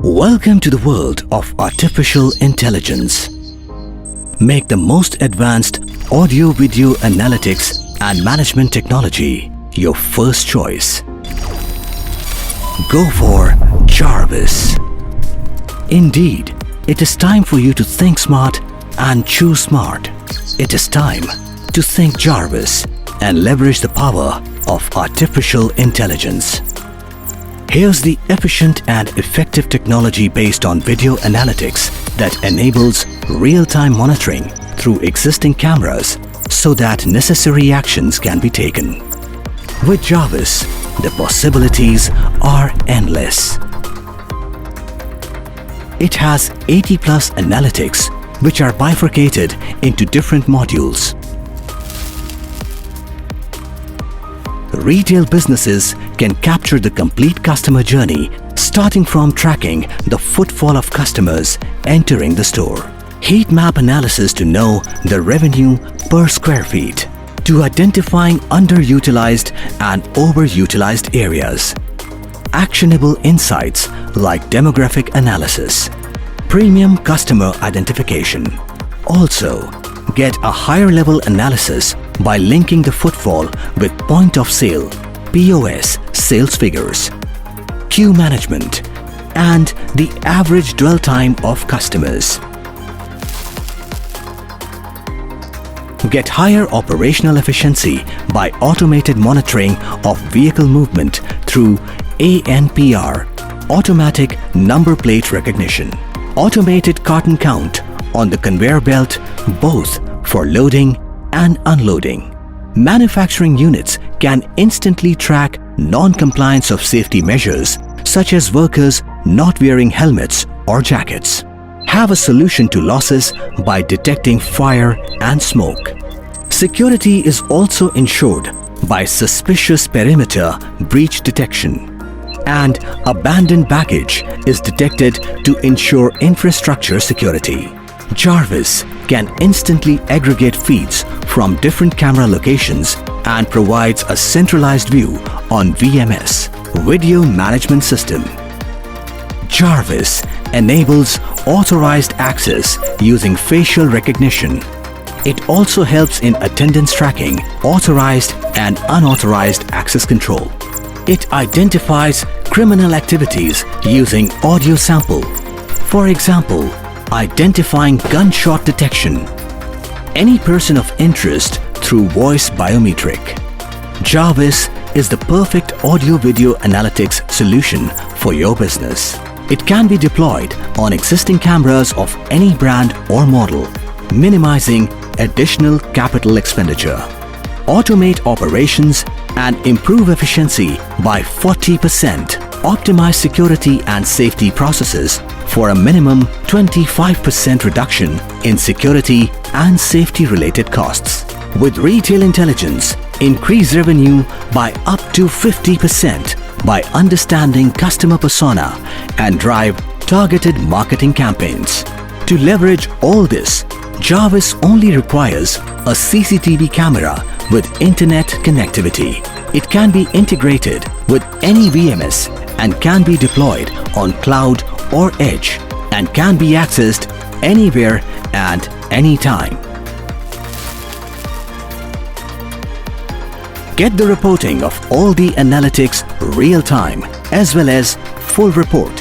Welcome to the world of artificial intelligence. Make the most advanced audio-video analytics and management technology your first choice. Go for JARVIS. Indeed, it is time for you to think smart and choose smart. It is time to think JARVIS and leverage the power of artificial intelligence. Here's the efficient and effective technology based on video analytics that enables real-time monitoring through existing cameras so that necessary actions can be taken. With JARVIS, the possibilities are endless. It has 80+ analytics which are bifurcated into different modules. Retail businesses can capture the complete customer journey, starting from tracking the footfall of customers entering the store. Heat map analysis to know the revenue per square feet, to identifying underutilized and overutilized areas. Actionable insights like demographic analysis, premium customer identification. Also, get a higher level analysis by linking the footfall with point of sale, POS sales figures, queue management, and the average dwell time of customers. Get higher operational efficiency by automated monitoring of vehicle movement through ANPR, automatic number plate recognition, automated carton count on the conveyor belt both for loading and unloading. Manufacturing units can instantly track non-compliance of safety measures such as workers not wearing helmets or jackets. Have a solution to losses by detecting fire and smoke. Security is also ensured by suspicious perimeter breach detection. And abandoned baggage is detected to ensure infrastructure security. JARVIS can instantly aggregate feeds from different camera locations and provides a centralized view on VMS, Video Management System. JARVIS enables authorized access using facial recognition. It also helps in attendance tracking, authorized and unauthorized access control. It identifies criminal activities using audio sample. For example, identifying gunshot detection. Any person of interest through voice biometric. JARVIS is the perfect audio-video analytics solution for your business. It can be deployed on existing cameras of any brand or model, minimizing additional capital expenditure. Automate operations and improve efficiency by 40%. Optimize security and safety processes for a minimum 25% reduction in security and safety-related costs. With retail intelligence, increase revenue by up to 50% by understanding customer persona and drive targeted marketing campaigns. To leverage all this, JARVIS only requires a CCTV camera with internet connectivity. It can be integrated with any VMS and can be deployed on cloud or edge and can be accessed anywhere and anytime. Get the reporting of all the analytics real-time as well as full report.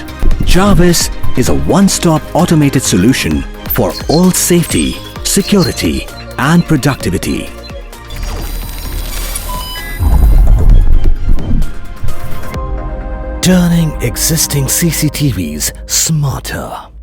JARVIS is a one-stop automated solution for all safety, security, and productivity. Turning existing CCTVs smarter.